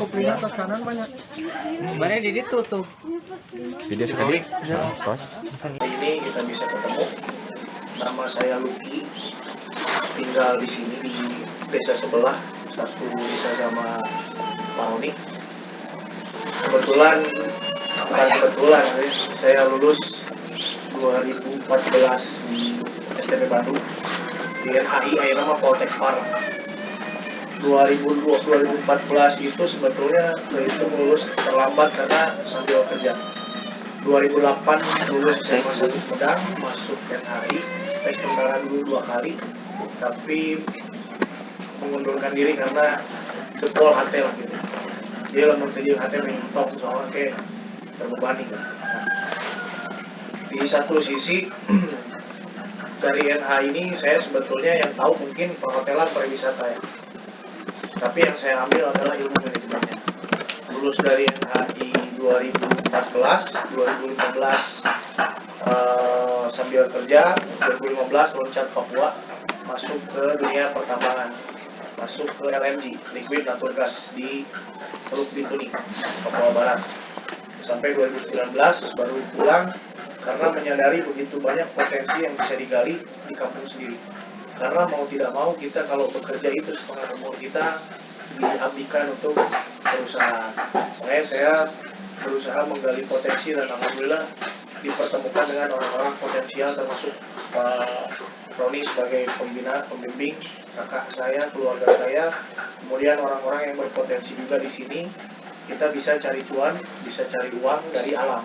koplina atas kanan banyak. Mana di situ tuh? Video sekali. Tos. Ini kita bisa ketemu. Nama saya Lucky, tinggal di sini di desa sebelah, satu desa sama Maroni. Kebetulan saya lulus 2014 di STP Bandung di NHI, akhirnya nama Poltek Parang. 2014 itu sebetulnya terhitung lulus terlambat karena sambil kerja. 2008 lulus SMA 1 Sumedang, masuk NHI, tes tentara dulu 2 kali, tapi mengundurkan diri karena jempol HT lah gitu. Dia lamun teuing HT mentok soalnya kayak terbebani kan. Di satu sisi dari NHI ini saya sebetulnya yang tahu mungkin perhotelan pariwisata ya. Tapi yang saya ambil adalah ilmu manajemennya. Lulus dari NHI 2014, 2015 sambil kerja, 2015 loncat Papua, masuk ke dunia pertambangan, masuk ke LNG, liquid natural gas di Teluk Bintuni, Papua Barat. Sampai 2019 baru pulang karena menyadari begitu banyak potensi yang bisa digali di kampung sendiri. Karena mau tidak mau kita kalau bekerja itu setengah umur kita diabdikan untuk perusahaan. Makanya saya berusaha menggali potensi dan alhamdulillah dipertemukan dengan orang-orang potensial termasuk Pak Roni sebagai pembina, pembimbing, kakak saya, keluarga saya, kemudian orang-orang yang berpotensi juga di sini. Kita bisa cari cuan, bisa cari uang dari alam.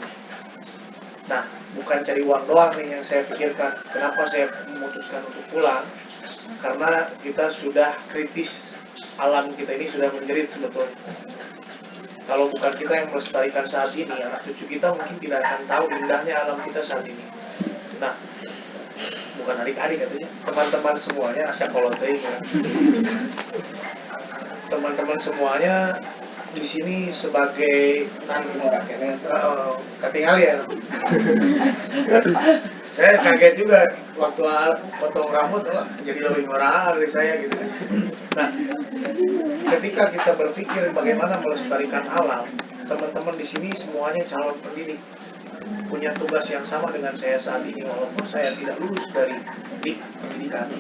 Nah, bukan cari uang doang nih yang saya pikirkan. Kenapa saya memutuskan untuk pulang? Karena kita sudah kritis, alam kita ini sudah menjerit sebetulnya. Kalau bukan kita yang melestarikan saat ini, anak cucu kita mungkin tidak akan tahu indahnya alam kita saat ini. Nah, bukan adik-adik katanya, teman-teman semuanya asal koloteng ya. Teman-teman semuanya di sini sebagai ketinggalan ya. Saya kaget juga waktu potong rambut jadi lebih murah dari saya gitu. Nah, ketika kita berpikir bagaimana melestarikan alam, teman-teman di sini semuanya calon pendidik, punya tugas yang sama dengan saya saat ini walaupun saya tidak lulus dari pendidikan.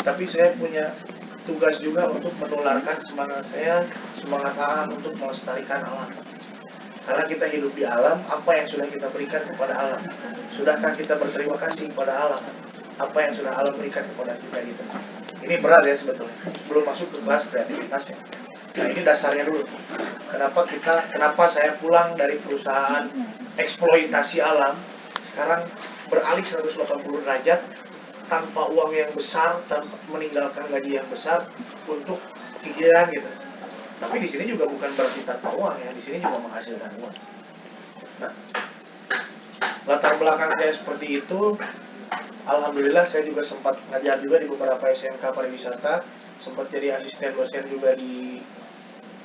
Tapi saya punya tugas juga untuk menularkan semangat saya, semangat alam untuk melestarikan alam. Karena kita hidup di alam, apa yang sudah kita berikan kepada alam? Sudahkah kita berterima kasih kepada alam? Apa yang sudah alam berikan kepada kita gitu? Ini berat ya sebetulnya. Belum masuk ke kelas kreativitasnya. Nah ini dasarnya dulu. Kenapa saya pulang dari perusahaan eksploitasi alam, sekarang beralih 180 derajat tanpa uang yang besar, tanpa meninggalkan gaji yang besar untuk pikiran gitu. Tapi di sini juga bukan berarti tanpa uang ya, di sini juga menghasilkan uang. Nah, latar belakang saya seperti itu. Alhamdulillah saya juga sempat ngajar juga di beberapa SMK pariwisata, sempat jadi asisten dosen juga di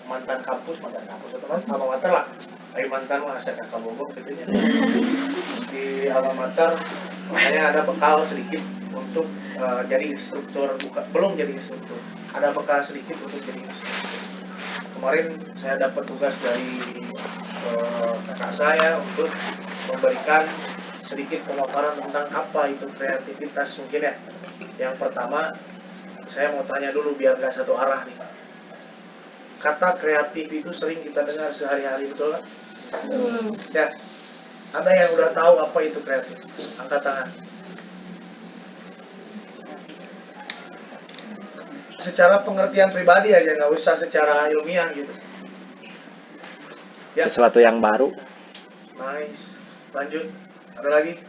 mantan kampus teman alma mater lah. Dari mantan mah asal kakak bogor gitu ya. Di alma mater makanya ada bekal sedikit untuk jadi instruktur, belum jadi instruktur. Ada bekal sedikit untuk jadi instruktur. Kemarin saya dapat tugas dari kakak saya untuk memberikan sedikit pemaparan tentang apa itu kreativitas mungkin ya. Yang pertama, saya mau tanya dulu biar nggak satu arah nih. Kata kreatif itu sering kita dengar sehari-hari, betul kan? Ya, ada yang udah tahu apa itu kreatif? Angkat tangan. Secara pengertian pribadi aja, nggak usah secara ilmiah gitu. Ya. Sesuatu yang baru. Nice. Lanjut. Ada lagi?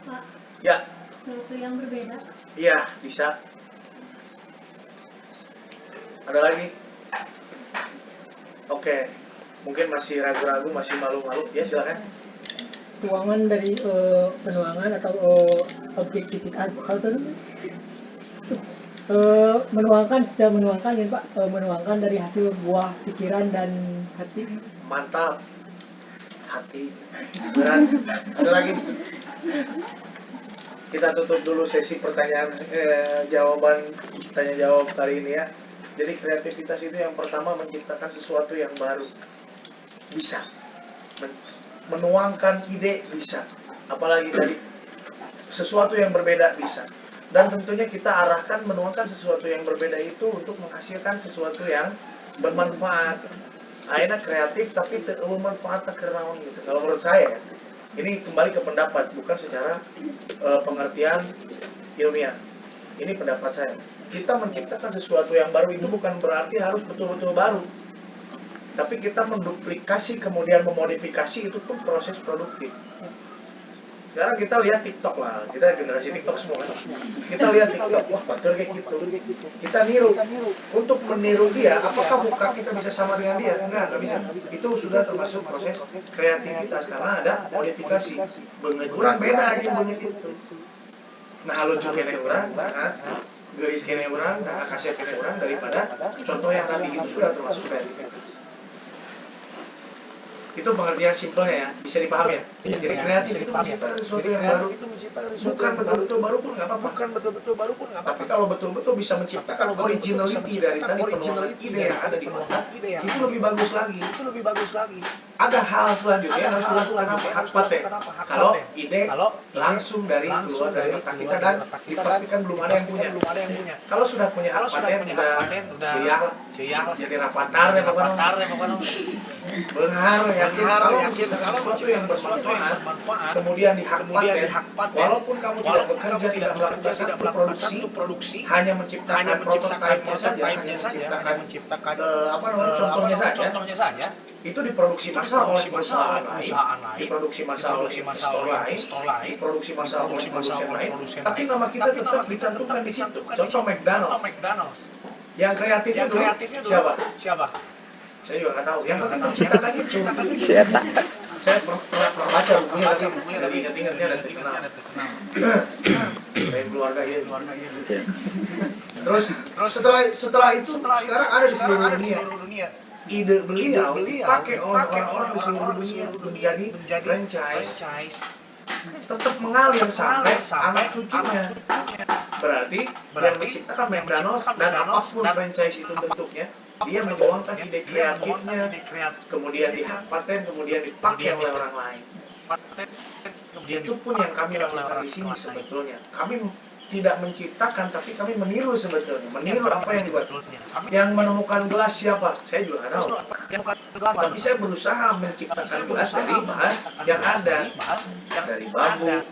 Pak, Ya. sesuatu yang berbeda. Iya, bisa. Ada lagi? Oke. Mungkin masih ragu-ragu, masih malu-malu. Ya, silakan. Tuangan dari penuangan atau objektivitas atau menuangkan secara menuangkan ya Pak, menuangkan dari hasil buah pikiran dan hati. Mantap. Hati. Berat. Ada lagi? Kita tutup dulu sesi pertanyaan jawaban tanya jawab kali ini ya. Jadi kreativitas itu yang pertama menciptakan sesuatu yang baru. Bisa. Menuangkan ide bisa. Apalagi tadi sesuatu yang berbeda bisa. Dan tentunya kita arahkan menuangkan sesuatu yang berbeda itu untuk menghasilkan sesuatu yang bermanfaat. Akhirnya kreatif tapi bermanfaat karena gitu. Kalau menurut saya, ini kembali ke pendapat, bukan secara pengertian ilmiah. Ini pendapat saya. Kita menciptakan sesuatu yang baru itu bukan berarti harus betul-betul baru. Tapi kita menduplikasi kemudian memodifikasi itu pun proses produktif. Sekarang kita lihat TikTok lah, kita generasi TikTok semua kan. Kita lihat TikTok, wah betul kayak gitu. Kita niru. Untuk meniru dia, apakah muka kita bisa sama dengan dia? Enggak bisa. Itu sudah termasuk proses kreativitas karena ada modifikasi. Beungeut urang beda aja beungeut itu. Nah, lucu kene urang, nah geris kene urang, nah kasep kene urang daripada contoh yang tadi itu sudah termasuk kreativitas. Itu pengertian simpelnya ya, bisa dipahami ya. Jadi kreatif itu menciptakan sesuatu yang baru. Bukan betul-betul baru pun nggak apa-apa. Tapi kalau betul-betul bisa menciptakan originality dari tadi penuangan ide yang ada di otak, itu lebih bagus lagi. Ada hal selanjutnya yang harus dilakukan apa? Hak paten. Kalau ide langsung keluar dari otak kita dan dipastikan belum ada yang punya. Kalau sudah punya hak paten, udah jadi rapatar ya pokoknya. Benghar yakin kalau sesuatu yang bermanfaat kemudian dihak paten, walaupun kamu tidak bekerja tidak melakukan satu produksi, hanya menciptakan prototipe saja, hanya menciptakan contohnya saja, itu diproduksi massal oleh perusahaan lain, diproduksi massal oleh investor lain, diproduksi massal oleh produsen lain, tapi nama kita tetap dicantumkan di situ. Contoh McDonald's. Yang kreatifnya dulu siapa? Saya juga nggak tahu. Yang penting menciptakan itu. Saya pernah baca bukunya tapi ingat-ingatnya dan terkenal. Dari keluarga ya. Terus setelah itu sekarang ada di seluruh dunia. Ide beliau dipakai oleh orang-orang di seluruh dunia menjadi franchise. Tetap mengalir sampai anak cucunya. Berarti yang menciptakan McDonald's dan apapun franchise itu bentuknya, dia menuangkan ide kreatifnya, kemudian dihak paten, kemudian dipakai oleh orang lain. Itu pun yang kami lakukan di sini sebetulnya. Kami tidak menciptakan, tapi kami meniru sebetulnya. Meniru apa yang dibuat. Yang menemukan gelas siapa? Saya juga nggak tahu. Tapi saya berusaha menciptakan gelas dari bahan yang ada, dari bambu.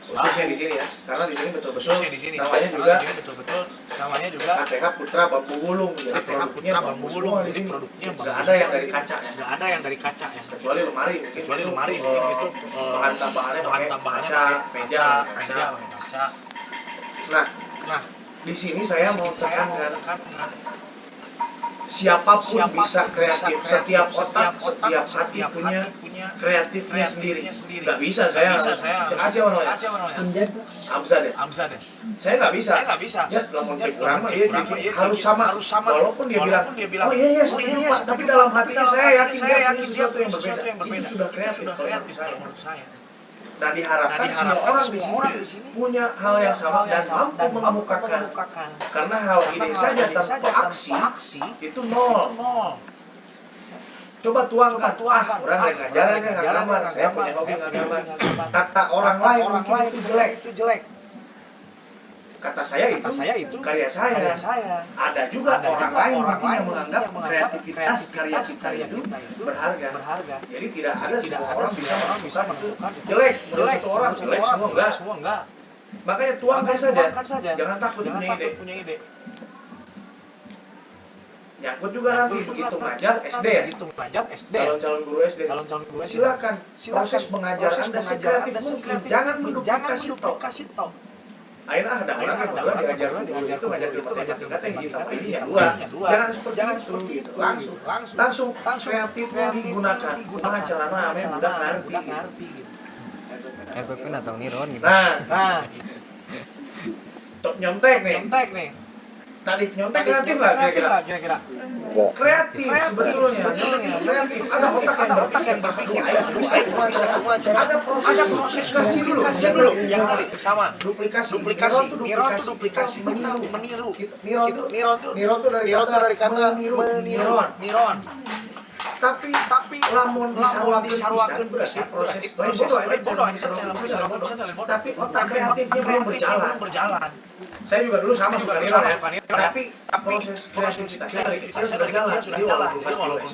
Khususnya di sini ya, karena di sini betul-betul namanya juga ATH Putra Bambu Wulung. Jadi produknya bambu semua di sini. Nggak ada yang dari kaca ya. Kecuali lemari itu bahan tambahannya pakai kaca, meja. Nah, di sini saya mau tekankan siapapun bisa kreatif. Setiap otak, setiap hati punya kreatifnya sendiri. Nggak bisa saya kasih namanya Amzad ya. Saya nggak bisa. Ya, lamun kurang mah harus sama. Walaupun dia bilang, oh iya setuju Pak, tapi dalam hatinya saya yakin dia punya sesuatu yang berbeda. Itu sudah kreatif menurut saya. Nah, diharapkan semua orang di sini punya hal yang sama dan mampu mengemukakan. Karena hal ide saja tanpa aksi itu nol. Coba tuangkan, orang yang ngajarannya nggak gambar, saya punya hobi nggak gambar. Kata orang lain mungkin itu jelek. Kata saya itu karya saya. Ada juga orang lain mungkin yang menganggap kreativitas karya kita itu berharga. Jadi tidak ada semua orang bisa melakukan itu jelek. Menurut satu orang jelek semua enggak. Makanya tuangkan saja. Jangan takut punya ide. Nyangkut juga nanti begitu ngajar SD ya. Calon guru SD. Silakan proses mengajar Anda sekreatif mungkin. Jangan menduplikasi tok. Akhirnya ada orang yang baru diajar guru itu ngajar kita tinggi tapi ini ya dua. Jangan seperti itu. Langsung kreatifnya digunakan. Dengan cara namanya mudah ngerti. RPP atau Niron gitu. Nah. Nyontek nih. Tadi nyontek kreatif lah kira-kira. Kreatif sebetulnya, kreatif. Ada otak yang berpikir. Ayo bisa kumaha. Ada proses dulu. Yang tadi sama. Duplikasi. Niron itu duplikasi. Meniru. Niron itu dari kata meniru. Niron. Tapi lamun disarwakeun bisa proses bodoh tapi otak kreatifnya belum berjalan. Saya juga dulu sama suka niron ya. Tapi proses kreativitasnya dari kecil sudah jalan. Jadi walaupun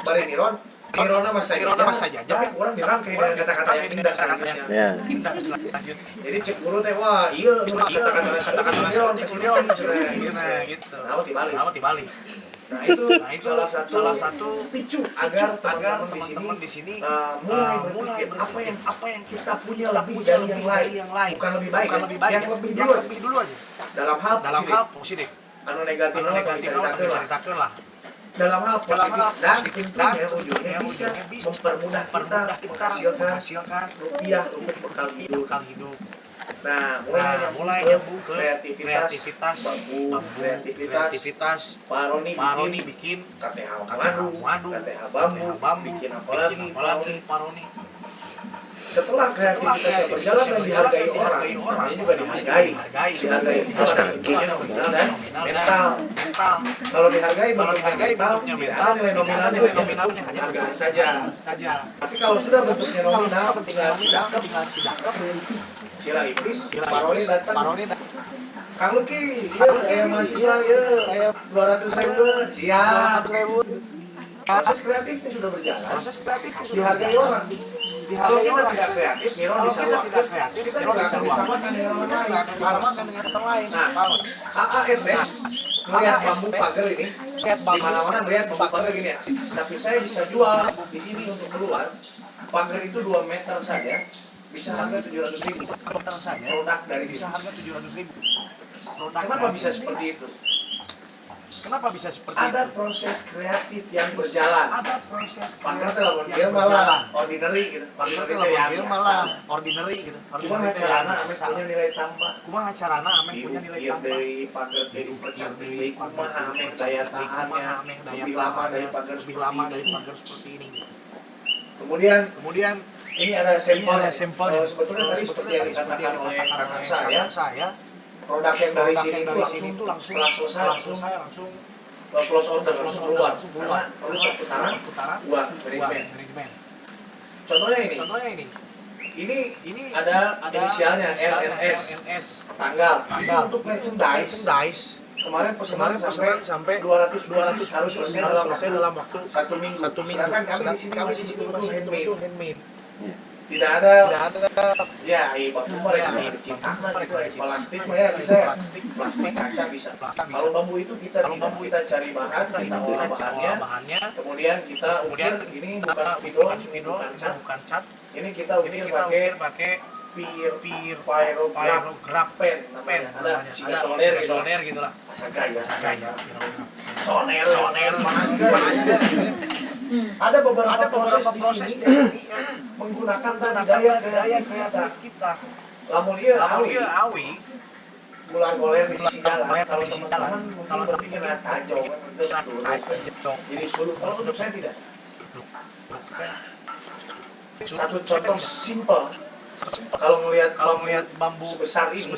bari nirona mas saja. Tapi kurang dirangkai dengan kata-kata yang indah selanjutnya. Lanjut. Jadi cek guru teh wah iya kata-kata niron gitu. Nama dibalik. Nah itu salah satu picu agar teman-teman di sini mulai berpikir apa yang kita punya lebih dari yang lain. Bukan lebih baik, yang lebih dulu aja. Dalam hal positif. Anu negatif ceritakeun lah. Dalam hal positif dan tentunya ujungnya bisa mempermudah kita menghasilkan rupiah untuk bekal hidup. Nah, mulai nyambung ke kreativitas, kreativitas. Pak Roni bikin KTH madu, KTH bambu, bikin apa lagi Pak Roni. Setelah kreativitasnya berjalan dan dihargai orang, ini juga dihargai nominal dan mental. Kalau dihargai bentuknya mental, nilai nominalnya hanya hargaan saja. Tapi kalau sudah bentuknya nominal, tinggal sidakep. Sila iblis, Paroni datang. Kang Luki, mahasiswa ya, 200.000, siap. Proses kreatifnya sudah berjalan. Dihargai orang. Kalau kita tidak kreatif, Niron bisa waktu. Kita juga akan disamakan dengan orang lain. Nah, AAET melihat bambu pagar ini, di mana-mana melihat bambu pagar gini ya. Tapi saya bisa jual di sini untuk keluar. Pagar itu 2 meter saja. Bisa harga 700.000. Produk dari sini. Bisa harga 700.000. Kenapa bisa seperti itu? Ada proses kreatif yang berjalan. Pagar telah dia malah ordinary gitu. Kumaha carana ame punya nilai tambah. Dari pagar dari percantik, kumaha ame daya tahannya lebih lama dari pagar seperti ini. Kemudian ini ada sampelnya. Sebetulnya tadi seperti yang dikatakan oleh kakak saya, produk yang dari sini itu langsung selesai langsung close order langsung keluar karena perlu perputaran uang manajemen. Contohnya ini ada inisialnya NNS tanggal untuk merchandise. Kemarin pesanan sampai 200 harus selesai dalam waktu 1 minggu. Sedangkan kami di sini masih handmade. Tidak ada ya bambu mereka diciptakan itu plastik mah ya bisa ya plastik kaca bisa. Kalau bambu itu kita cari bahan, kita olah bahannya, kemudian kita ukir. Ini bukan spidol, bukan cat. Ini kita ukir pakai pyrograph pen namanya. Ada siga solder gitu lah. Gaya. Solder panas Ada beberapa proses di sini menggunakan daya kreatif kita. Lamun ieu awi bulan goler di sisi jalan. Kalau teman-teman mungkin berpikir kacau jadi suluk. Kalau untuk saya tidak. Satu contoh simple. Kalau melihat bambu sebesar ini,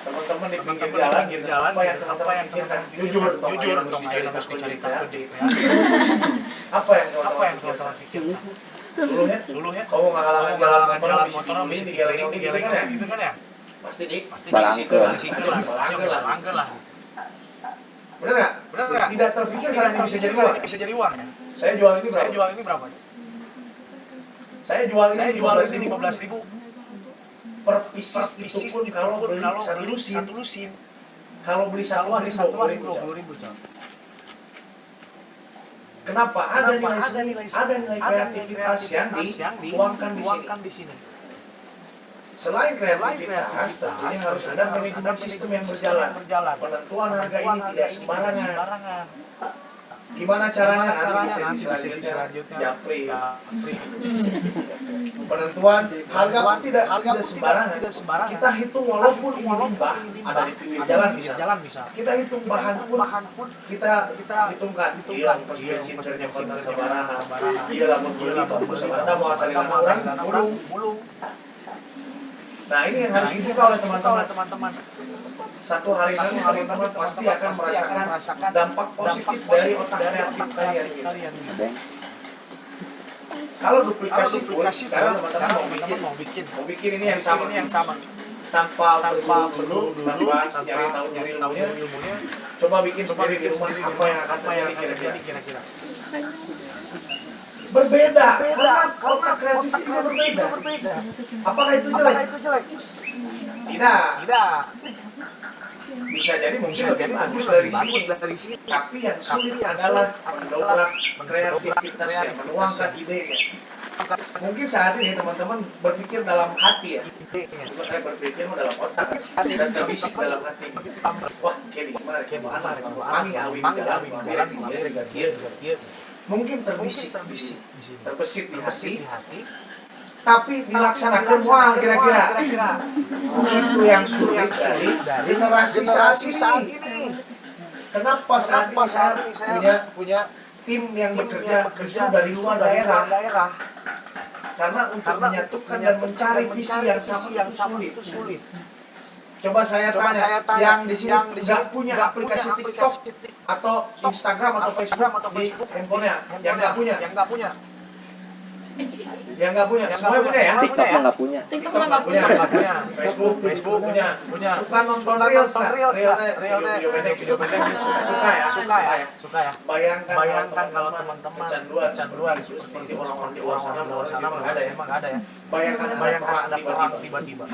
teman-teman di pinggir jalan, apa yang teman-teman pikirkan? Jujur dong, ayo harus diceritakan. Apa yang teman-teman pikirkan? Dulunya, kamu ngalangan jalan motor di geleng gitu kan ya? Pasti balangker lah. Bener nggak? Tidak terpikir karena ini bisa jadi uang. Saya jual ini berapa? Saya jual ini 15.000. Per pieces itu pun kalau beli satu lusin. Kalau beli satuan 20.000. Kenapa? Ada nilai kreativitas yang dituangkan di sini. Selain kreativitas, tentunya harus ada manajemen sistem yang berjalan. Penentuan harga ini tidak sembarangan. Gimana caranya Caranya nanti nanti di sesi selanjutnya Japri. Japri. Penentuan harga pun tidak Harga sembarangan. tidak sembarangan. Kita hitung walaupun ini limbah ada di pinggir jalan bisa. bisa. Kita hitung bahan pun kita hitungkan. Iya, bensin kota sabaraha. Iya lah mau sabaraha mau asalin orang bulung. Nah, ini yang harus dibuka oleh teman-teman. Satu hari nanti teman-teman pasti akan merasakan dampak positif dari otak kreatif kalian. Kalau duplikasi pun, sekarang teman-teman mau bikin ini yang sama. Tanpa perlu tanpa nyari tahu ilmunya. Coba bikin sendiri di rumah apa yang akan terjadi kira-kira. Berbeda, karena otak kreatif itu berbeda. Apakah itu jelek? Tidak. Bisa jadi mungkin lebih bagus dari sini. Tapi yang sulit adalah mendobrak kreativitas yang menuangkan idenya. Mungkin saat ini teman-teman berpikir dalam hati ya. Bukan saya berpikir dalam otak dan terbisik dalam hati. Wah, kayak gimana? Mangi awin jalan, mungkin terbisik di sini. Terbesit di hati. Tapi dilaksanakan wah kira-kira itu yang sulit dari generasi saat ini. Kenapa saat ini saya punya tim yang bekerja justru dari luar daerah? Karena untuk menyatukan dan mencari visi yang sama itu sulit. Coba saya tanya, yang di sini nggak punya aplikasi TikTok atau Instagram atau Facebook di handphonenya, yang nggak punya. Yang nggak punya, semuanya punya ya? TikTok nggak punya. TikTok nggak punya. Facebook punya. Suka nonton reels video pendek. Suka ya. Bayangkan kalau teman-teman kecanduan seperti orang-orang di luar sana memang ada ya. Bayangkan ada perang tiba-tiba.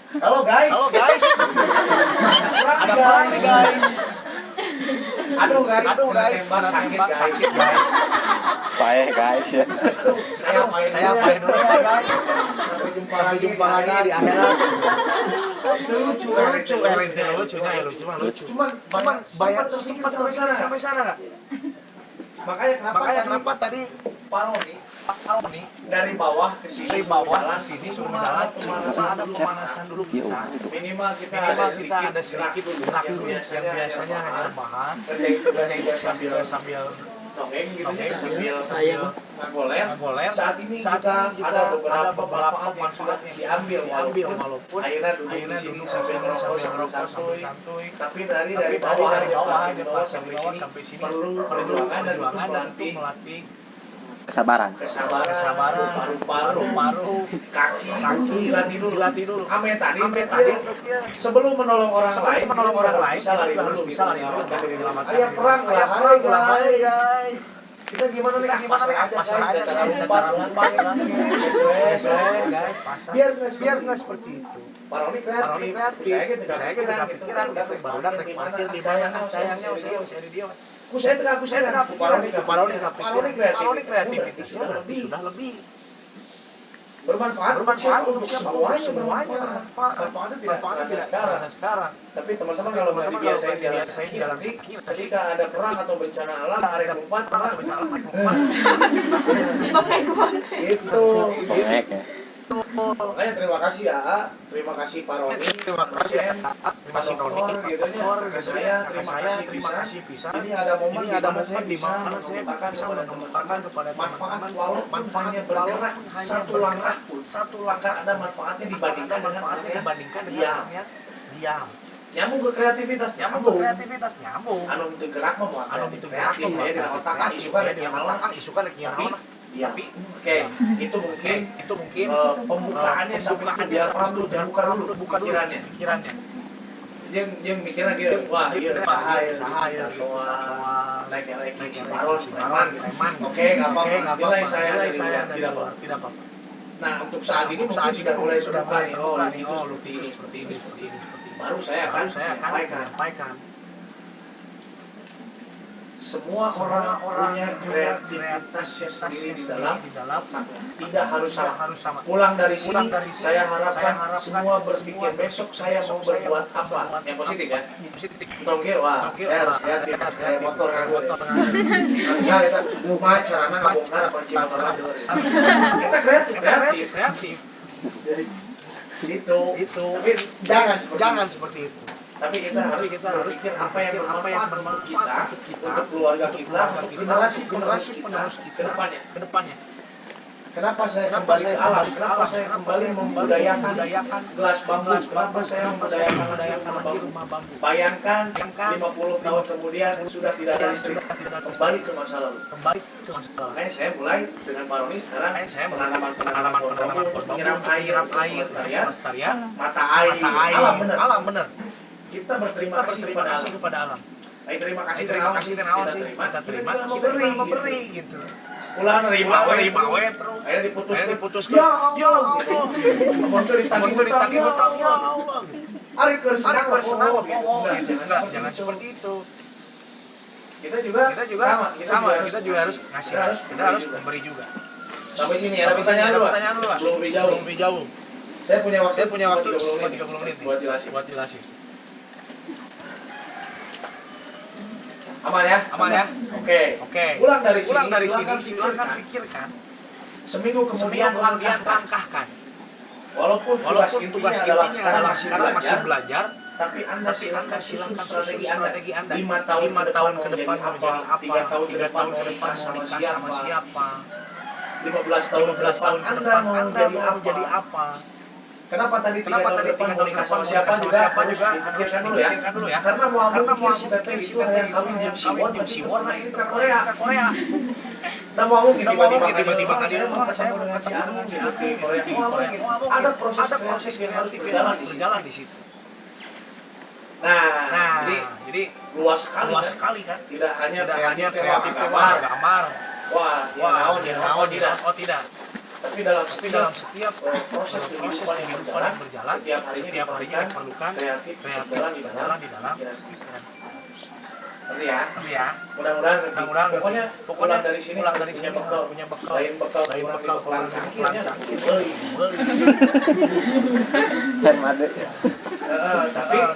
Halo guys. Ada perang nih guys. Aduh guys, sakit guys. Payah guys ya. Saya payah dulu ya guys. Sampai jumpa lagi di akhirat. Lucu. Cuman bayar sempat sampai sana nggak? Makanya kenapa tadi Pak Roni dari bawah ke sini suruh jalan ada pemanasan dulu kita. Minimal kita ada sedikit gerak dulu yang biasanya hanya rebahan. Kerja sambil nongeng sambil ngagoler. Saat ini kita ada beberapa manfaat yang diambil walaupun akhirnya duduk di sini sambil ngerokok sambil santuy. Tapi dari bawah aja sampai sini perlu perjuangan dan itu melatih Kesabaran. Paru-paru, kaki, dilatih dulu. Ame tadi sebelum menolong orang lain, bisa lari dulu, menyelamatkan. Ayah perang lah, guys. Kita gimana nih? Pasang aja guys, umpan, guys, biar nggak seperti itu. Paroni kreatif. Saya gitu pikiran gitu. Baru dah parkir di mana? Sayangnya masih ada dia. Saya tengah Paroni kreativitasnya sudah lebih bermanfaat untuk semuanya. Manfaatnya tidak sekarang. Tapi teman-teman kalau mau dibiasain jalan kaki, ketika ada perang atau bencana alam, ada umpan, itu. Makanya terima kasih ya, terima kasih Pak Roni, terima kasih Roni, terima kasih bisa. Ini ada momen di mana saya bisa mengemukakan kepada manfaat walaupun hanya bergerak satu langkah ada manfaatnya dibandingkan dengan yang diam. Nyambung ke kreativitas, nyambung. Anu itu gerak mau kreatif ya dengan otak isukan tapi oke, itu mungkin pembukaannya sampai biar orang dulu buka dulu pikirannya. Yang mikirnya gitu, wah iya sahaya naik Sulaiman. Oke, nggak apa-apa. Nilai saya tidak apa-apa. Nah, untuk saat ini mungkin sudah mulai nih, seperti ini. Baru saya akan menyampaikan. semua orang punya kreativitasnya sendiri di dalam otaknya. Tidak harus sama. Pulang dari sini, saya harapkan semua berpikir besok saya mau berbuat apa yang positif ya. Tongge, wah, saya harus kreatif, kayak motor nganggur. Saya kita rumah caranya ngabongkar kunci motor nganggur. Kita kreatif. Itu. Tapi jangan seperti itu. Tapi kita harus berpikir apa yang bermanfaat untuk kita, untuk keluarga kita, untuk generasi penerus kita ke depannya. Kenapa saya kembali ke alam? Kenapa saya kembali membudayakan gelas bambu? Kenapa saya membudayakan rumah bambu? Bayangkan 50 tahun kemudian sudah tidak ada listrik, kembali ke masa lalu. Makanya saya mulai dengan Pak Roni sekarang penanaman pohon bambu, menyiram air, pelestarian, mata air, alam benar. Kita berterima kasih kepada alam. Terima kasih tenawan sih kita terima, kita memberi gitu. Ulah nerima we terus. Akhirnya diputuskan. Ya Allah. Amun teu ditagih hutang ya Allah. Ari keur senang gitu. Jangan seperti itu. Kita juga sama. Kita juga harus ngasih. Kita harus memberi juga. Sampai sini ada pertanyaan dulu. Belum lebih jauh. Saya punya waktu cuma 30 menit buat jelasin. Aman ya? Oke. Pulang dari sini, silakan pikirkan. Seminggu kemudian langkahkan. Walaupun tugas intinya adalah masih belajar, tapi Anda silakan susun strategi Anda. 5 tahun ke depan mau jadi apa? 3 tahun ke depan mau nikah sama siapa? 15 tahun ke depan Anda mau jadi apa? Kenapa tadi 3 tahun ke depan mau nikah sama siapa juga dipikirkan dulu ya. Karena mau mungkin si teteh itu yang kawin jeung si Won ini ke Korea. Nah mau mungkin tiba-tiba kan dia mau ketemu dengan si Anu di Korea. Ada proses kreatif yang harus berjalan di situ. Nah, jadi luas sekali kan. Tidak hanya kreatif gambar. Wah, naon tidak. Tapi dalam setiap proses kehidupan yang berjalan, setiap harinya diperlukan kreatif berjalan di dalam pikiran. Ngerti ya? Mudah-mudahan pokoknya pulang dari sini punya bekal. Lain bekal cangkirnya beli.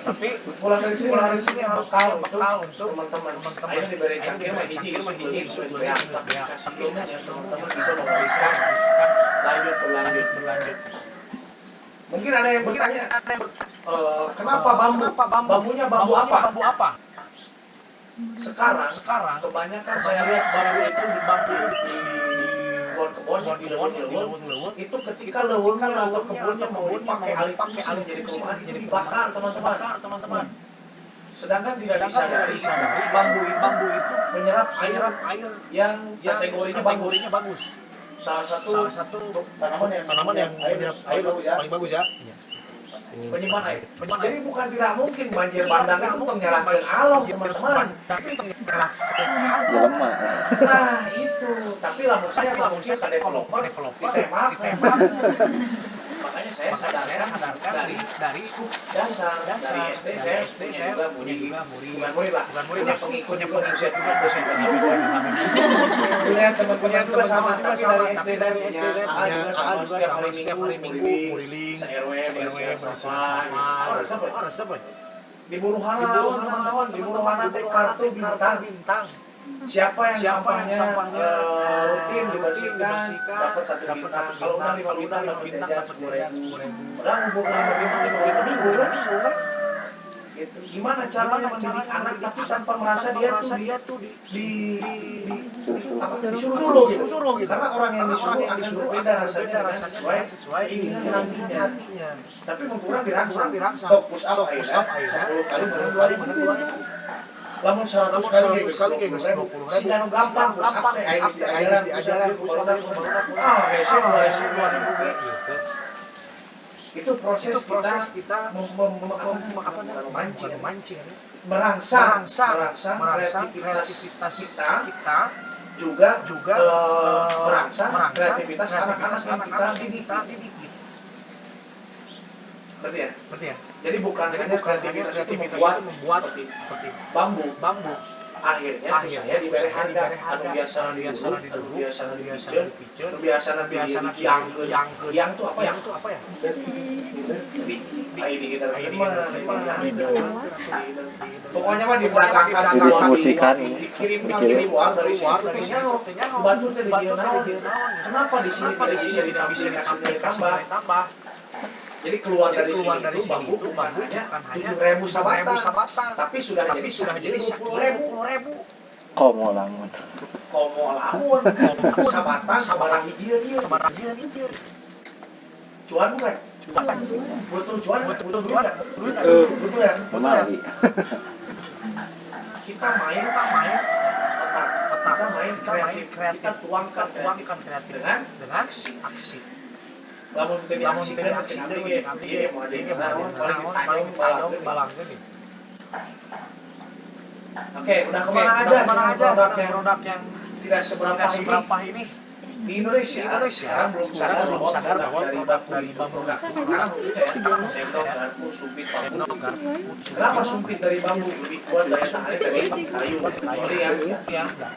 Tapi pulang dari sini harus bekal untuk teman-teman. Ayo diberi cangkir mah hiji supaya teman-teman bisa mewariskan berlanjut. Mungkin ada yang bertanya, kenapa bambunya bambu apa? Sekarang kebanyakan saya lihat bambu itu di kebun di leweng itu ketika lewengnya atau kebunnya mau dipakai alih fungsi menjadi perumahan itu dibakar teman-teman. Sedangkan tidak disadari bambu itu menyerap air yang kategorinya bagus. Salah satu tanaman yang menyerap air paling bagus ya. Penyimpan air. Jadi bukan tidak mungkin banjir bandang itu menyalahkan alam teman-teman. Tapi menyalahkan alam. Nah itu. Tapi lamun saya ke developer ditembak. Makanya saya sadarkan dari dasar dari SD saya punya murid lah. Punya pengikut juga dosen. Punya teman sama tapi dari SD saya punya sama setiap hari minggu muriling se-RW bersama. Di Buruhana teh kartu bintang. Siapa yang sampahnya rutin dibersihkan dapat 1 bintang. Kalau udah 5 bintang dapat jajan 10.000. Padahal ngumpul 5 bintang minggu kan? Gitu. Gimana caranya mendidik anak tapi tanpa merasa dia tuh disuruh gitu. Karena orang yang disuruh akan berbeda rasanya sesuai keinginan hatinya. Tapi mengkurang dirangsang. Fokus up aja 10 kali menang 2.000. Lamun 100 kali geus 20.000. Sing gampang aya diajaran ku barudak. Hese 2.000 gitu. Itu proses kita memancing merangsang kreativitas kita juga merangsang kreativitas anak-anak yang kita didik. Berarti ya? Jadi bukan hanya kreativitas itu membuat seperti bambu. akhirnya saya diberi harga anu biasa anu biasa dipicen anu biasa yang tuh apa ya pokoknya mah dibelakangkan Didistribusikan. dikirim keluar dari sini batu teh kenapa di sini tidak bisa dikasih tambah. Jadi keluar dari sini itu bambu bukan hanya 7.000 sabatang, tapi sudah jadi 10.000. Komo lamun. Sabatang hiji ieu. Cuan bukan? Butuh cuan. Butuh ya. Kemari. Kita main kreatif. Kita tuangkan kreatif dengan aksi. Lamun teu diaksikan ge paling balang gini. Oke, udah kemana aja produk yang tidak seberapa ini di Indonesia sekarang belum sadar bahwa produk dari bambu sendok, garpu, sumpit bambu. Kenapa sumpit dari bambu lebih kuat daya tahan dari kayu?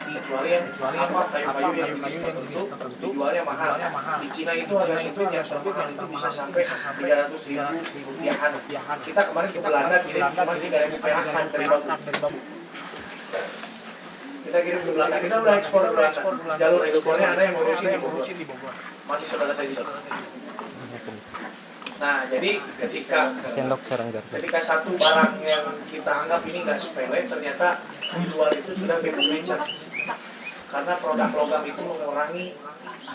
Kecuali yang kayu-kayu yang jenis tertentu dijualnya mahal. Di Cina itu ada sumpit yang bisa sampai 300.000 rupiahan. Kita kemarin ke Belanda kirim cuma 3.000 perak dari bambu. Kita kirim ke Belanda, kita udah ekspor ke Belanda. Jalur ekspornya ada yang ngurusin di Bogor. Masih saudara saya di sana. Nah, jadi ketika satu barang yang kita anggap ini nggak sepele, ternyata di luar itu sudah game changer. Karena produk logam itu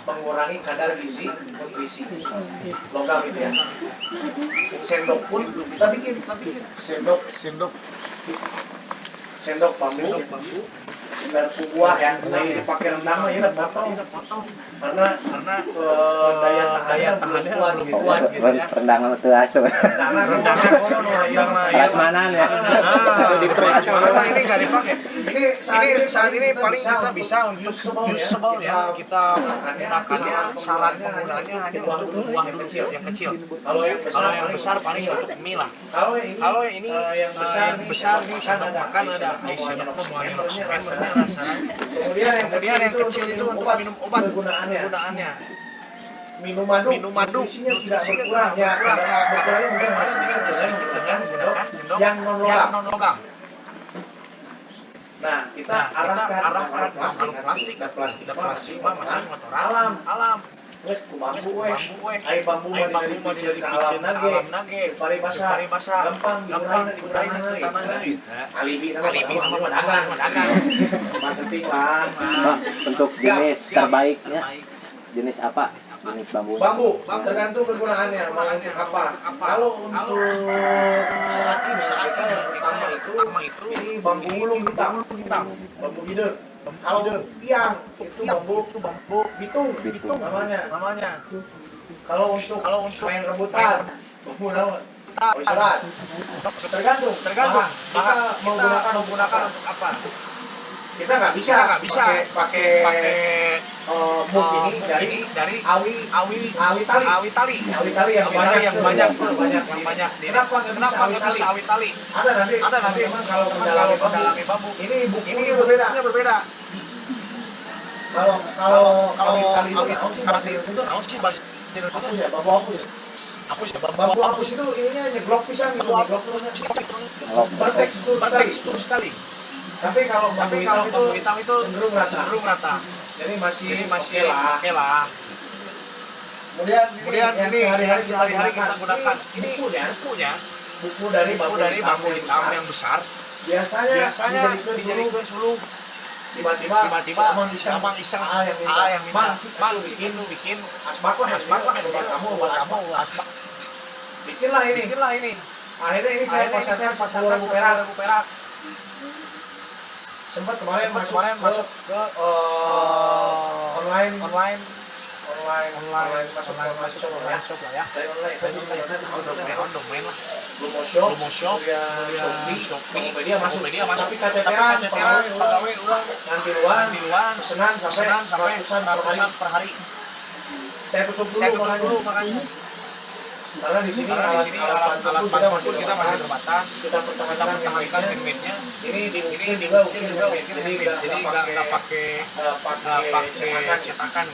mengurangi kadar gizi nutrisi. Logam itu ya. Sendok pun kita bikin sendok bambu. Garpu buah ya, yang dipakai rendang ya potong karena daya tahannya kuat gitu ya. Rendang teu asup. Rendangnya kono yang Prasmanan ya. Di prasmanan ini enggak dipakai. Ini saat ini paling kita bisa untuk usable ya. Kita gunakannya saran penggunaannya hanya untuk buah dulu yang kecil. Kalau yang besar paling untuk mie lah. Kalau ini yang besar di sendok makan ada sendok pembuangan oksigen kemudian yang kecil itu untuk minum obat kegunaannya. Minum madu isinya tidak berkurang ya. Berkurangnya mungkin hanya sedikit dengan sendok yang non logam. Nah, kita arahkan plastik mah masih motoran alam. Wes ku bambu ai bambu mah dipicen ke alam nage pari basah gampang digunakan di tanah alibi nama pedagang marketing lah. Untuk jenis terbaiknya jenis apa? Jenis bambu tergantung kegunaannya mau untuk apa. Kalau untuk saat ini kita yang pertama itu ini bambu ulung hitam bambu hidup. Kalau piang itu bambu bitung namanya. Kalau untuk main rebutan bambu naon? Serat. Tergantung. Kita menggunakan untuk apa? Kita nggak bisa pakai muk ini dari awi tali yang banyak. Kenapa nggak bisa awi tali? Ada nanti memang kalau mendalami bambu ini bukunya berbeda. Kalau awi tali itu bambu apus itu ininya nyeglok pisang gitu, bertekstur sekali. Tapi kalau bambu hitam itu cenderung rata. Jadi masih oke lah. Kemudian ini sehari-hari kita gunakan ini buku dari bambu hitam yang besar. Biasanya dijadikan sulung. Tiba-tiba Amang iseng yang minta bikin asbak lah buat kamu asbak. Bikinlah ini. Akhirnya ini saya pasarkan 10.000 perak. Sempat kemarin masuk ke online shop lah ya. Dari online domain lah. Lumo Shop, Shopee, media masuk. Tapi KTP-an, pegawai ulang, nantiluan, pesanan sampai ratusan per hari. Saya tutup dulu makanya. Karena di sini alat bantu kita masih terbatas. Kita pertahankan handmade-nya. Ini dimungkinkan juga jadi nggak pakai cetakan.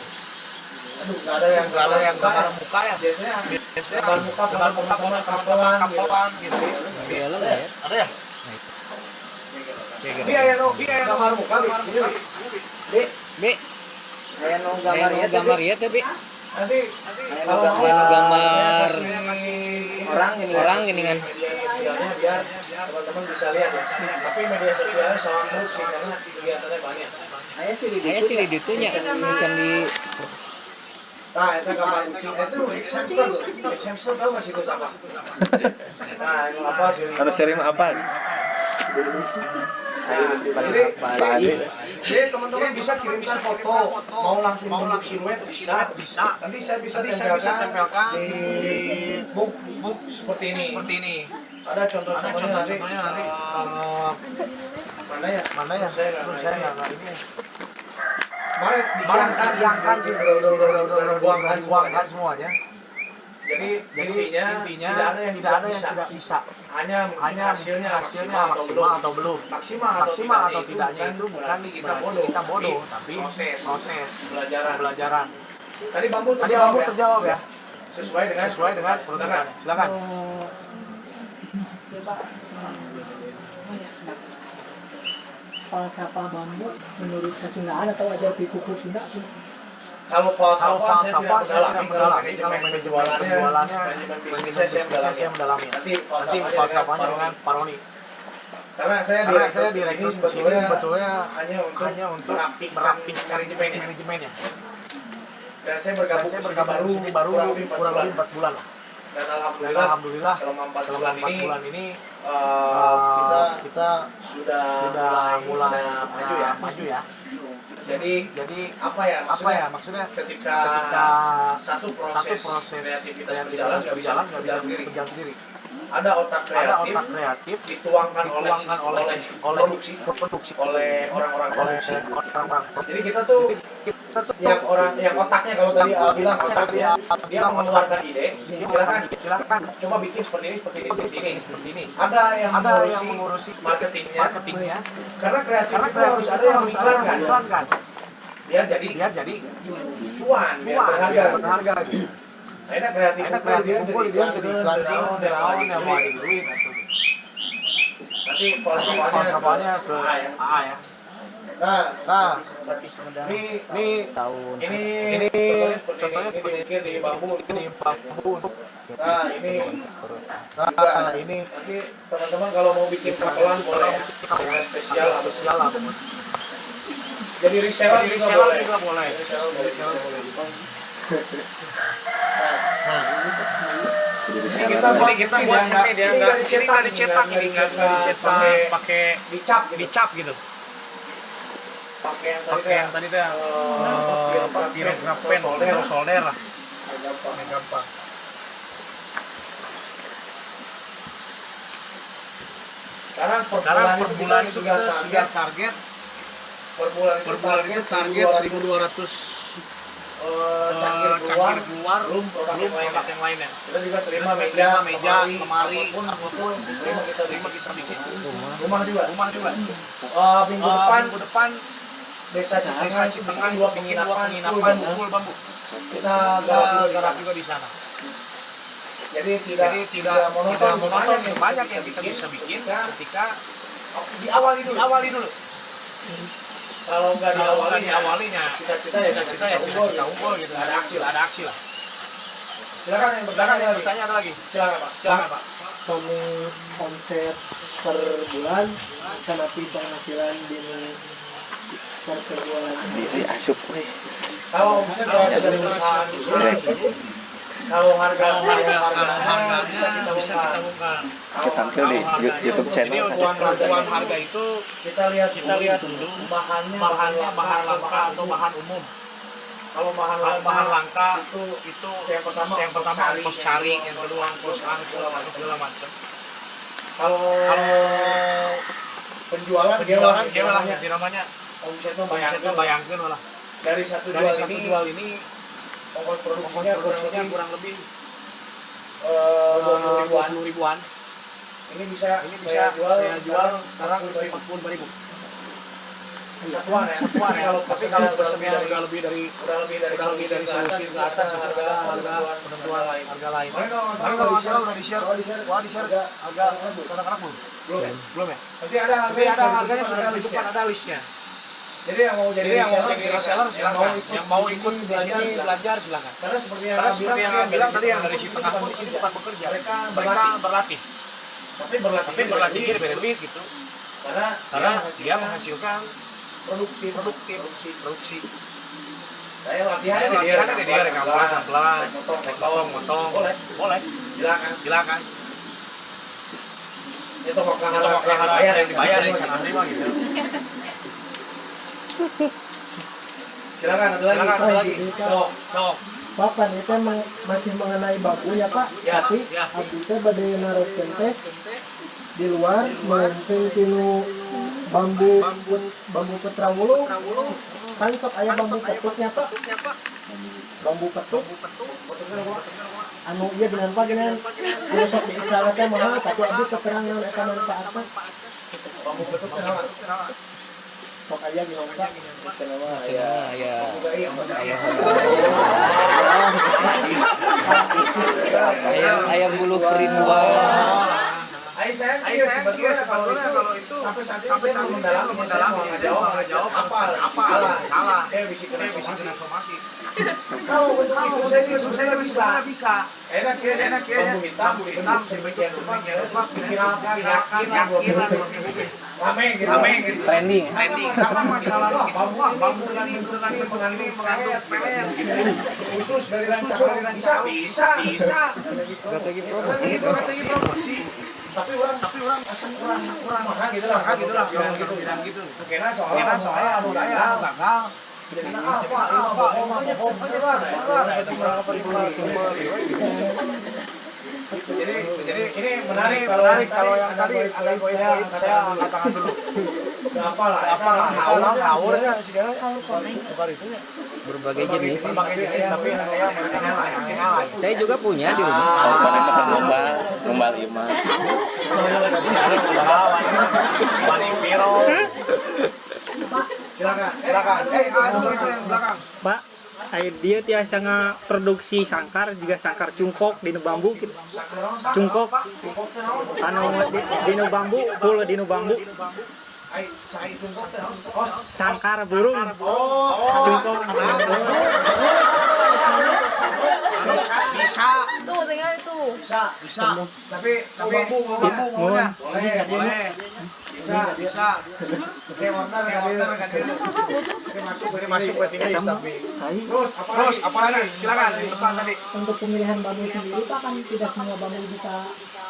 Aduh, nggak ada yang gambar muka ya. Biasanya gambar muka teman-teman kapelan gitu. Ada ya? Ini aya gambar muka Bi. Aya nu gambar ieu teh, Bi. nanti Kalau gambar orang gini kan. Medianya biar teman-teman bisa lihat ya. Tapi media sosialnya sangat bagus sih karena kegiatannya banyak. Aya sih di ditu nya misalkan di Nah, itu gambar kucing. Itu X-hamster tahu nggak sih itu apa? Nah, itu apa sih? harus sharing apa? Nah, jadi teman-teman bisa kirimkan foto, mau langsung bentuk siluet bisa. Nanti saya bisa tempelkan di book seperti ini. Ada contoh-contohnya nanti. Mana ya? Saya nggak ini. Kemarin diangkat sih, udah buangkan semuanya. Jadi intinya tidak ada yang tidak bisa. Hanya hasilnya maksimal atau belum. Maksimal atau tidaknya itu bukan berarti kita bodoh, tapi proses pembelajaran. Tadi bambu terjawab ya. Sesuai dengan peruntukan. Silakan. Falsafah bambu menurut Sundaan atau ajar kuku Sunda? Kalau falsafah saya tidak mendalami, kalau manajemen penjualannya, bisnisnya saya mendalami. Nanti falsafahnya dengan Pak Roni. Karena saya direkrut sebetulnya hanya untuk merapihkan manajemennya. Dan saya bergabung di sini baru kurang lebih 4 bulan. Dan alhamdulillah selama 4 bulan ini kita sudah mulai maju ya. Jadi apa ya maksudnya ketika satu proses kreativitas berjalan nggak bisa berjalan sendiri. Ada otak kreatif dituangkan oleh produksi oleh orang-orang produksi. Jadi kita tuh yang otaknya kalau tadi bilang otaknya dia mengeluarkan ide, silakan coba bikin seperti ini. Ada yang mengurusi marketingnya. Karena kreatif itu harus ada yang mengiklankan. Biar jadi cuan, biar berharga gitu. Akhirnya kreatif kumpul dia jadi iklan naon yang mau ada duit. Nanti falsafahnya ke AA ya. Nah, ini contohnya pikir di bambu untuk nah ini nanti teman-teman kalau mau bikin kapelan boleh ya. Spesial lah. Jadi reseller juga boleh. Ini kita buat ini dia nggak dicetak pakai dicap gitu. Pakai yang tadi tuh pirografen atau solder lah. Gampang. Sekarang per bulan itu kita sudah target per bulan itu target 1.200 cangkir keluar belum produk yang lainnya. Kita juga terima meja, lemari, apapun terima kita bikin. Rumah juga. Minggu depan desa Citengan dua penginapan full bambu. Kita garap juga di sana. Jadi tidak monoton, banyak yang kita bisa bikin ketika diawali dulu. Kalau nggak diawalinya cita-cita ya unggul gitu. Ada aksi lah. Silakan yang bertanya ada lagi. Silakan Pak. Omset per bulan tapi penghasilan di per penjualan Di asup we. Kalau omset dari perusahaan kalau harganya bisa kita ungkapkan. Kita tampil di YouTube channel. Ini harga itu kita lihat dulu bahan langka atau bahan umum. Kalau bahan langka itu yang pertama ongkos cari, yang kedua ongkos angkut atau segala macam. Kalau penjualan dia lah namanya omsetnya bayangkan malah. Dari satu jual ini ongkos produksinya kurang lebih 20 ribuan. Ini bisa saya jual sekarang 45.000. Satuan ya. Tapi kalau pesennya udah lebih dari 1 ke atas harga penentuan harga lain. Kemarin kalau masalah udah di-share. Wah, di-share harga anak-anak belum ya? Nanti ada harganya sudah ditentukan, ada listnya. Jadi yang mau jadi reseller silakan. Yang mau ikut di sini belajar silakan. Karena seperti yang saya bilang tadi, yang dari si tengah pun di sini bukan bekerja. Mereka berlatih. Tapi berlatih lebih gitu. Karena dia menghasilkan produksi. Saya latihannya dia rekam pelan, motong. Boleh. Silakan. Itu kok yang dibayar yang cara terima gitu. Silakan ada lagi. Sok. Pak, kan itu masih mengenai bambu ya Pak, Ya, tapi ya. abdi teh bade narukeun teh di luar meureun tinu bambu petrawulung. Kan sok aya bambu petuknya Pak. Bambu petuk. Anu ieu dengan Pak dengan sok diicara teh mahal tapi abdi keperang naon eta manfaatna. Bambu betul kenapa? Sok aya gimana Pak? Kenapa ya ayam bulu kerinduan. Saya sebetulnya kalau itu sampai saat ini saya mendalami jawab apa salah. Bisa kena somasi. Kalau itu saya bisa. Enak ya. Bambu hitam demikian yakin. Rame gitu. Trending. Sama masalah bambu yang dengan mengandung pelet gitu. Khusus dari rancangan bisa. Strategi promosi. Tapi orang kurang mahal gitu lah kalau gitu bilang gitu. Kena soalnya anu daya gagal. Jadi apa Jadi ini menarik kalau yang tadi ada poin-poin saya angkat tangan dulu. Apalah haurnya segala bukan itu ya. Berbagai jenis. Tapi yang Saya juga punya di rumah. Gombal iman. Silakan. Aduh itu yang belakang. Pak, dia tiasa produksi sangkar juga sangkar cungkok di bambu gitu. Cungkok anu di bambu, pula di bambu. Sangkar burung. Cungkok. Bisa. Tuh, tinggal itu. Bisa. Tapi bambu maunya. Boleh. Bisa. Kayak order kan itu. Masuk berarti tapi. Terus apa lagi? Silakan di depan tadi. Untuk pemilihan bambu sendiri Pak kan tidak semua bambu bisa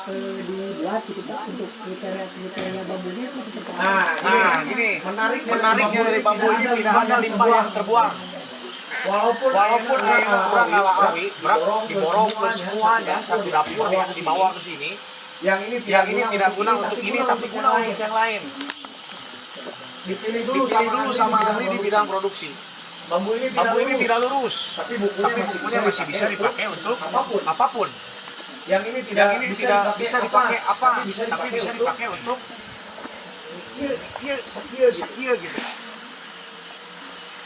dibuat gitu Pak, untuk kriteria bambunya itu seperti apa? Nah, gini. Menariknya dari bambu ini tidak ada limbah yang terbuang. Walaupun airnya kurang ngalawi, diborong ke semuanya satu dapur yang dibawa ke sini. Yang ini tidak guna untuk ini tapi guna untuk yang lain. Dipilih dulu sama ahli di bidang produksi. Bambu ini tidak lurus, tapi bukunya masih bisa dipakai untuk apapun. Yang ini tidak bisa dipakai apa, tapi bisa dipakai untuk sekian gitu.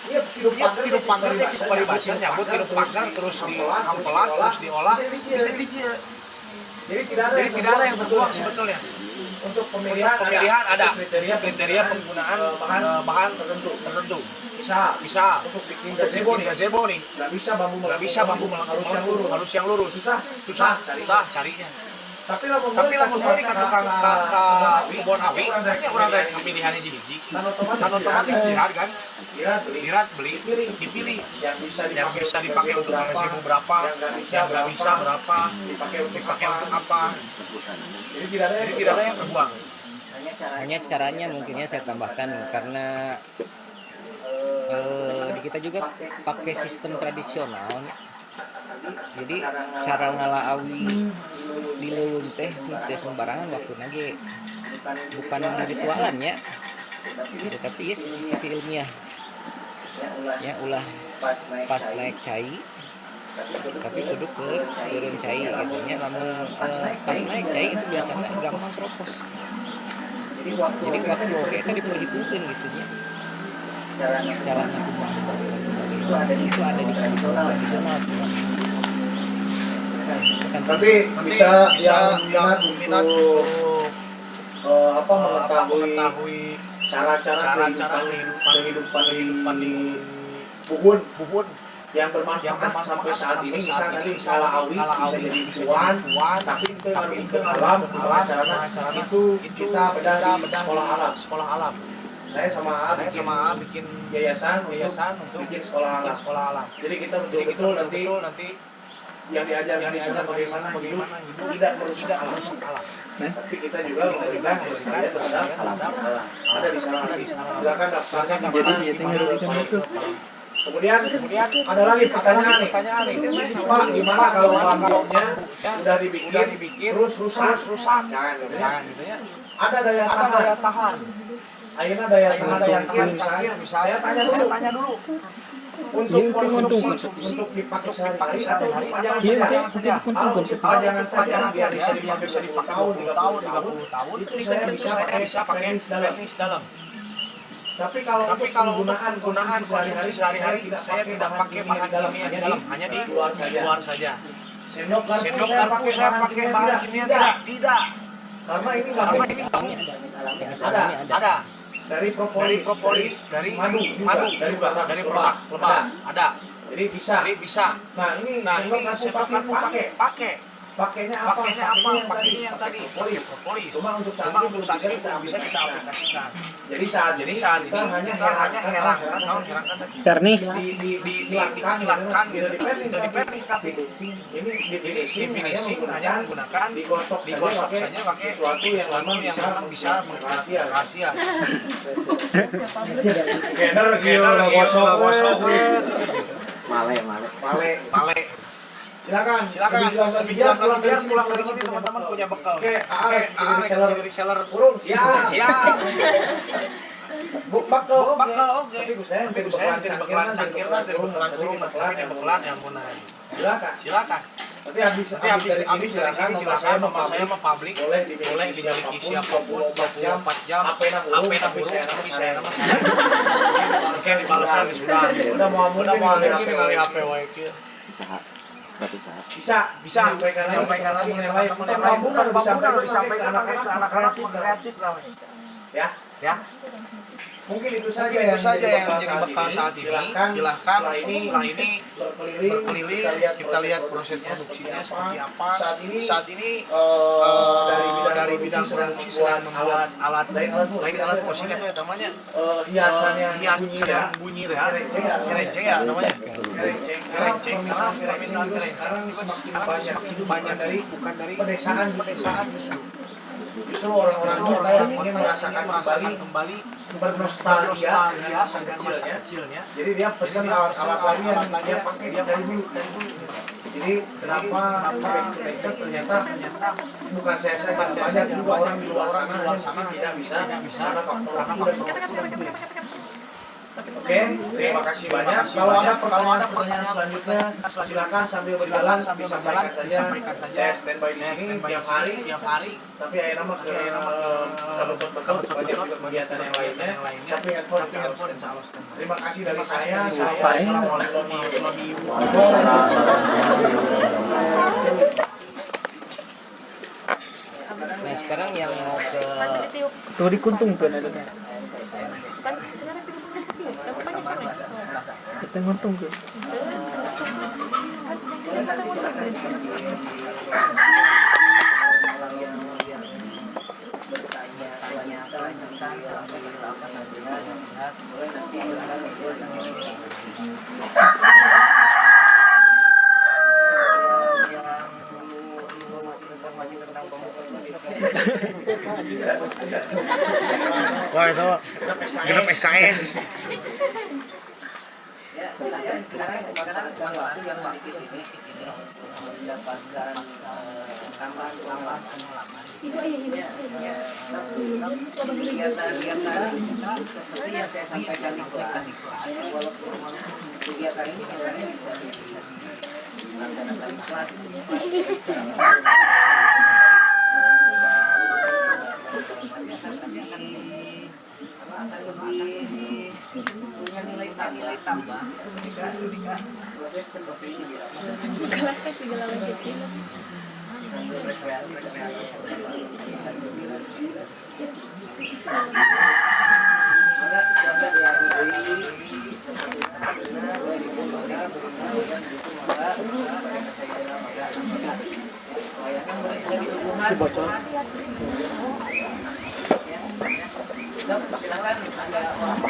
Hidup pagarnya cukup dibaca, nyambut hidup pagar terus dihampelas, terus diolah, bisa dijual. Jadi tidak ada yang terbuang sebetulnya. Untuk pemilihan ada kriteria penggunaan bahan tertentu. Bisa untuk bikin gazebo nih. Nggak bisa bambu harus yang lurus. Susah carinya. Tapi lamun balik ke tukang kebun awi, tanya orang dari pemilihannya hiji. Dan otomatis lihat beli, dipilih. Yang bisa dipakai untuk gazebo berapa, yang nggak bisa berapa, dipakai untuk apa. Jadi tidak ada yang terbuang. Hanya caranya mungkinnya saya tambahkan karena di kita juga pakai sistem tradisional. Jadi cara ngalaawi di leuweung teh teu sembarangan waktu nage bukan ritualan ya, tetapi ya sisi ilmiah ya ulah pas naik cai tapi kudu ke turun cai gitu nya. Lamun pas naik cai itu biasanya gampang kropos. Jadi waktu oke itu diperhitungkan gitu nya. Cara kumaha dan sebagainya. Itu ada di kurikulum tradisional sebenarnya. Bukan Tapi bisa yang minat untuk mengetahui cara-cara kehidupan di Puhun yang bermanfaat sampai saat ini. Misal tadi salah awi bisa jadi cuan, tapi itu alam caranya itu kita bedah di sekolah alam. Saya sama A bikin yayasan untuk bikin sekolah alam. Jadi kita betul-betul nanti yang diajarkan di sana bagaimana hidup tidak merusak alam. Tapi kita juga memberikan pelestarian terhadap alam. Ada di sana. Silakan daftarkan di Kemudian ada lagi pertanyaan nih. Pak, gimana kalau bambunya udah dibikin terus rusak? Jangan gitu ya. Ada daya tahan. Akhirnya daya tahan cangkir misalnya. Saya tanya dulu. Untuk konsumsi untuk dipakai sehari-hari atau untuk pajangan saja. Kalau untuk pajangan saja biar bisa dipakai 20 tahun, 30 tahun, itu saya bisa pakai tenis dalam. Tapi kalau penggunaan konsumsi sehari-hari saya tidak pakai bahan kimia di dalam, hanya di luar saja. Sendok garpu saya pakai bahan kimia tidak. Karena ini ada. Dari propolis, dari madu dari produk lebah ada. Jadi bisa. Nah ini sendok garpu pakai. Pakainya apa? Pakainya yang tadi propolis. Cuma untuk saat ini bisa kita aplikasikan. Jadi saat ini kita hanya herangkan tadi. Vernis. Dikilatkan gitu, di vernis tapi ini definisi hanya menggunakan digosok saja pakai sesuatu yang memang bisa rahasia. Scanner gosok. Male. Silakan lebih jelas lagi biar pulang dari sini teman-teman punya bekal. Oke, jadi reseller kurung. Siap. Bakal oke. Tapi saya dari bekalan cangkir lah, dari bekalan kurung, tapi dari bekalan yang punah. Silakan. Tapi habis dari sini silakan mama saya mau publik boleh dimiliki siapapun 24 jam. HP tapi saya nama saya. Oke, dibalasan sudah. Udah mau ini kali HP wae kieu. Bisa menyampaikan lagi ke teman-teman yang lain. Bukan disampaikan ke anak-anak kreatif namanya. Ya. Mungkin itu saja yang menjadi bekal saat ini. Silahkan setelah ini berkeliling kita lihat proses produksinya seperti apa. Saat ini dari bidang produksi sedang membuat lain alat musik itu namanya hiasan yang bunyi ya. Kerenceng ya namanya. Kerenceng sekarang semakin banyak dari pedesaan justru orang-orang kita yang ingin merasakan kembali bernostalgia dengan masa kecilnya. Jadi dia pesan alat-alat lain yang dia pakai dari dulu. Jadi kenapa kerenceng ternyata bukan saya banyak juga orang di luar sana tidak bisa karena faktor waktu dan Oke, terima kasih banyak. Kalau ada pertanyaan selanjutnya, silakan sambil berjalan disampaikan saja. Saya standby di sini tiap hari. Tapi ayo nama ke betul banyak kegiatan yang lainnya. Tapi handphone insya Allah. Terima kasih dari saya. Assalamualaikum warahmatullahi wabarakatuh. Nah sekarang yang mau ke Tuh dikuntungkan ada. Kita nguntungkan. Wah itu genep SKS. Ya silakan sekarang waktu yang sedikit ini mendapatkan tambahan pengalaman. Kegiatan seperti yang saya sampaikan di kelas, walaupun kegiatan ini sebenarnya bisa punya nilai tambah ketika proses segala lanjutin rekreasi seperti bocor. silakan ada orang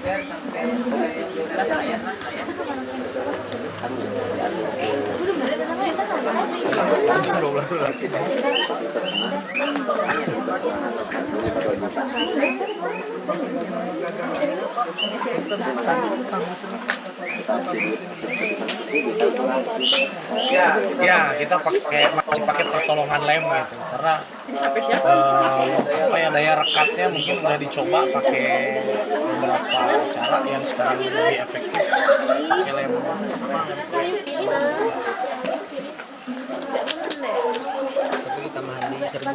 share sampai saya. Ya kita masih pakai pertolongan lem gitu karena apa ya daya rekatnya mungkin udah dicoba pakai beberapa cara yang sekarang lebih efektif pakai lem Tapi tambahan di serbu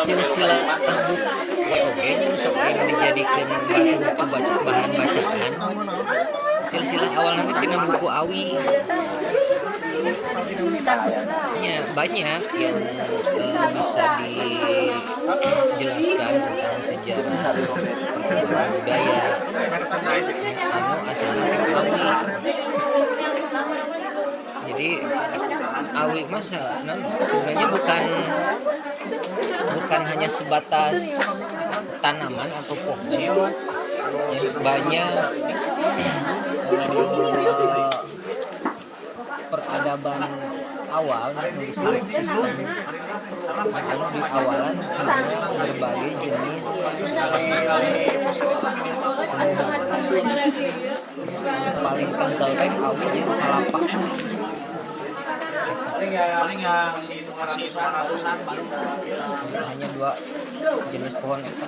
silsilah tabuk oke ini dijadikan bahan bacaan silsilah awal nanti tina buku awi ya banyak yang bisa dijelaskan tentang sejarah perkembangan budaya asalnya awi. Jadi awi masa sebenarnya bukan hanya sebatas tanaman atau pohon, banyak peradaban awal di sistem yang di awalan punya berbagai jenis paling kental teh awi jeung kalapa paling yang masih 200-an baru hanya 2 jenis pohon eta.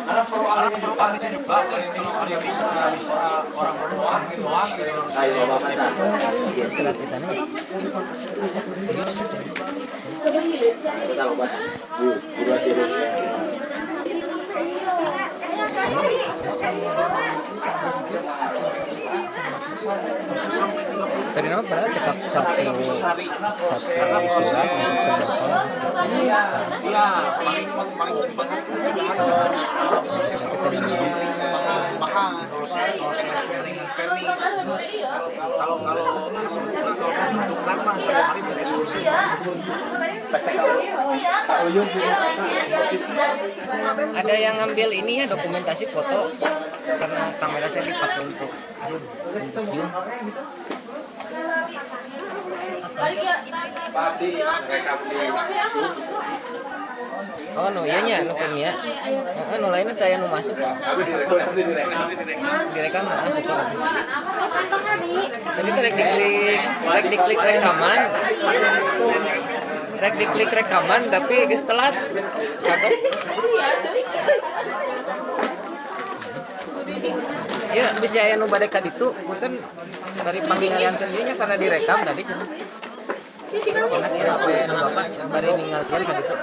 Ada perlu-perluannya juga dari yang bisa orang doang gitu. Iya serat itu nih. Tadi nama pernah cekap satu surat Iya, paling cepat bahan proses pengeringan vernis. Kalau bentukan mah satu hari dari proses. Ada yang ngambil ini ya dokumentasi foto karena kamera saya dipakai untuk zoom. Oh no iya nya nu ya. Nu lainnya saya nu masuk. Direkam masuk. Jadi rek diklik rekaman. Rek diklik rekaman tapi geus telat. Kagok. Ya bisa aya nu bade ka ditu, punten dari panggaliankeun ieu nya karena direkam tadi cenah. Cenah kira apa nu Bapak bari ninggalkeun ka ditu.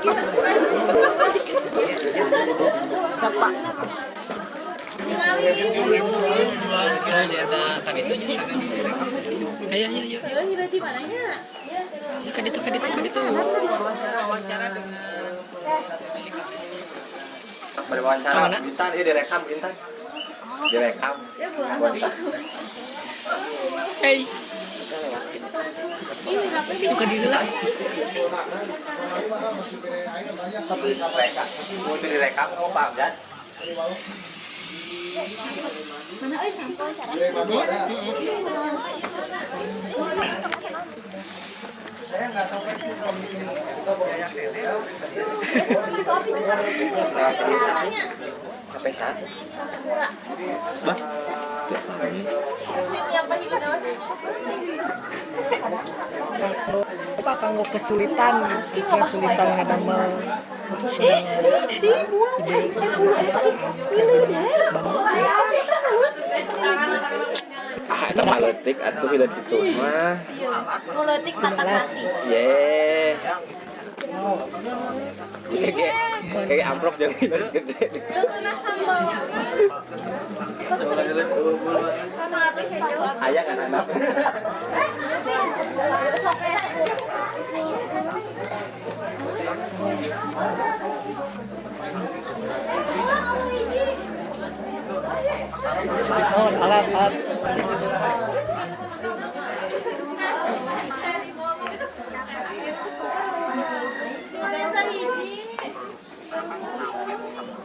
Siapa? Si eta kan itu nya karena direkam. Aya. Kita sih mananya? Ya ka ditu. Wawancara dengan Berwawancara Bintan, ini direkam Bintan. Direkam. Ya buang. Hey. Ini HP Itu ka diri lah. Direkam. Mau direkam mau paham kan? mana sampel cara? Saya nggak tahu kan kalau bikin saya Sampai saat Bah. Apa kanggo kesulitan ngadamel eta mah leutik atuh hideut kitu mah. Ngeletik mata-mati. Ye. Kayak amplop jadi gede. Terus sambal. Sama apa sih jawab? Aya kan anak. alat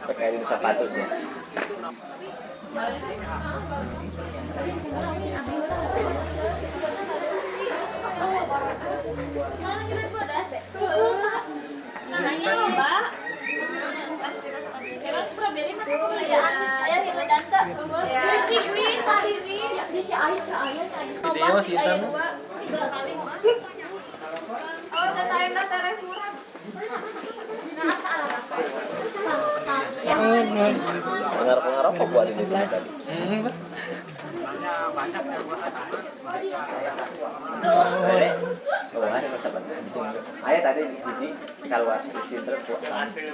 Pakai di sepatu sih. Nanya Mbak. Kira strawberry mah aya gitu tante. Kiwi tadi di si Aisyah Video sih tante. 3 kali mah. Oh, tante Enda terus murah. Pengaruh-pengaruh apa buat ini tadi? Oh, ada masalah. Ayah tadi gigi kalau di sini terus buat ambil.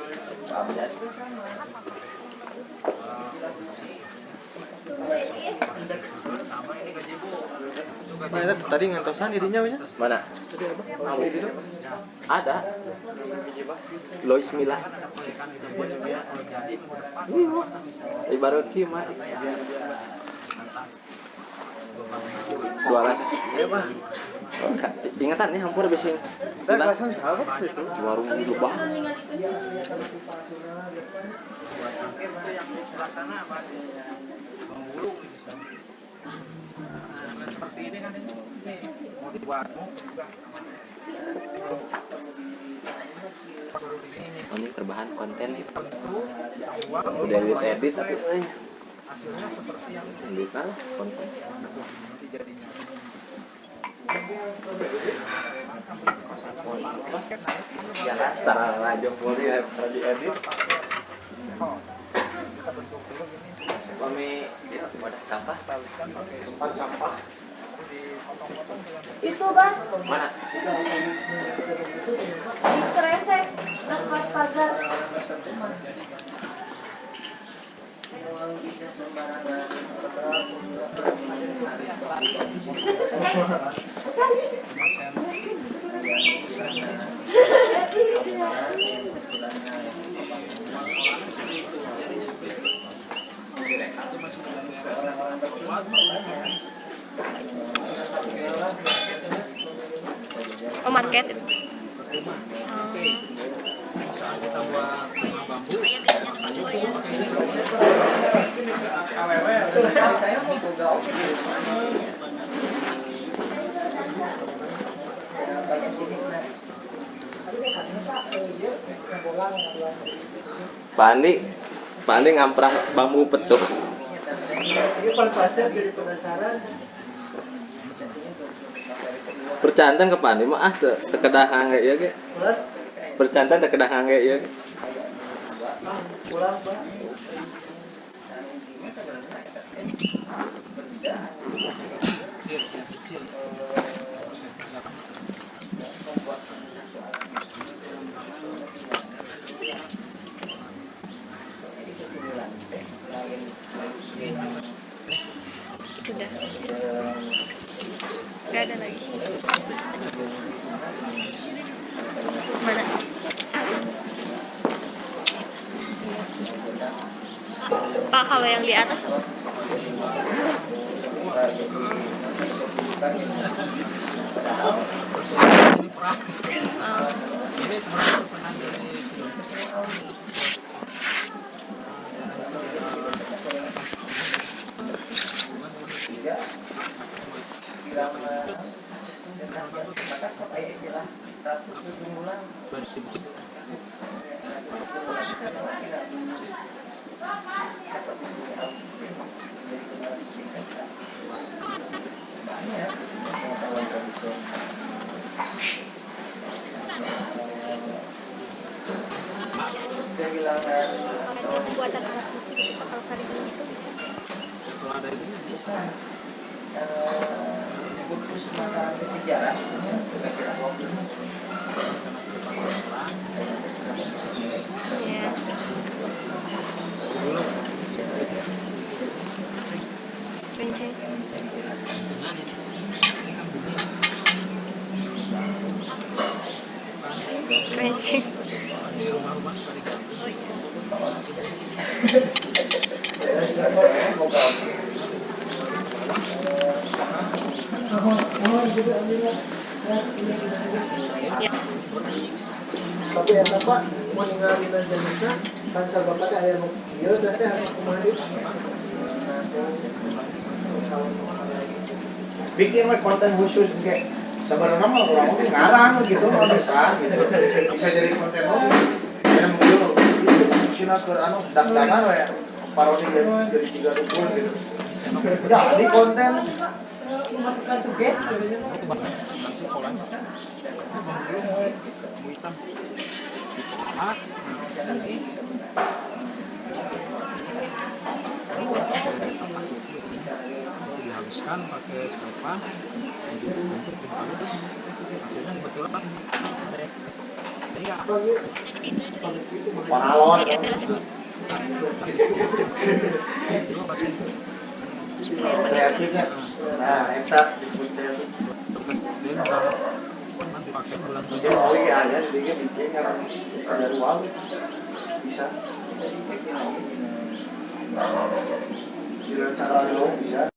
Mana tadi ngantosan dirinya we nya? Mana? Ada. Lois Mila. Baru kieu mah. 200. Ingatan nih hampir habis ini. Kelasan siapa itu? Warung Lubang. Ini terbahan konten itu. Udah edit tapi hasilnya seperti yang editan konten. Ya kan, setara ngajong boleh di edit. Kami ya, wadah sampah, tempat sampah. Itu Bang, Mana? di Kresek dekat pagar. Oh, market. Saat kita buat bambu Saya mau boga oke. Banyak jenisnya. Pak Andi ngamprah bambu petuk. Ini pancet jadi penasaran. Percantan ke Pak Andi mah tekedah hangge ya ge. Percantan tekedah hangge ya. Pulang Pak. Sudah. Gak ada lagi. Mana? Pak, kalau yang di atas apa? ini sebenarnya pesanan dari Supaya istilah ratu tunggulan. Banyak pengetahuan tradisional. Kehilangan Pembuatan alat musik itu kalau karya itu bisa. bisa buku semacam sejarah sebenarnya juga jelas. Iya. Kenceng. Kenceng. Tapi eta Pak mau ninggalin aja mereka kan sahabat aya nu ieu teh anu kumaha bikin we konten khusus kayak sebenarnya mah orang ngarang gitu mah bisa gitu bisa jadi konten yang dulu itu sina ke anu dak-dakan we parodi jadi 3 dukun gitu jadi konten memasukkan sugesti dihaluskan pakai selopan hasilnya kebetulan paralon kreatifnya nah eta disebut kreatif dipakai bulan mungkin oli aja dia bikin orang sekadar uang bisa bisa dicek lagi di cara bisa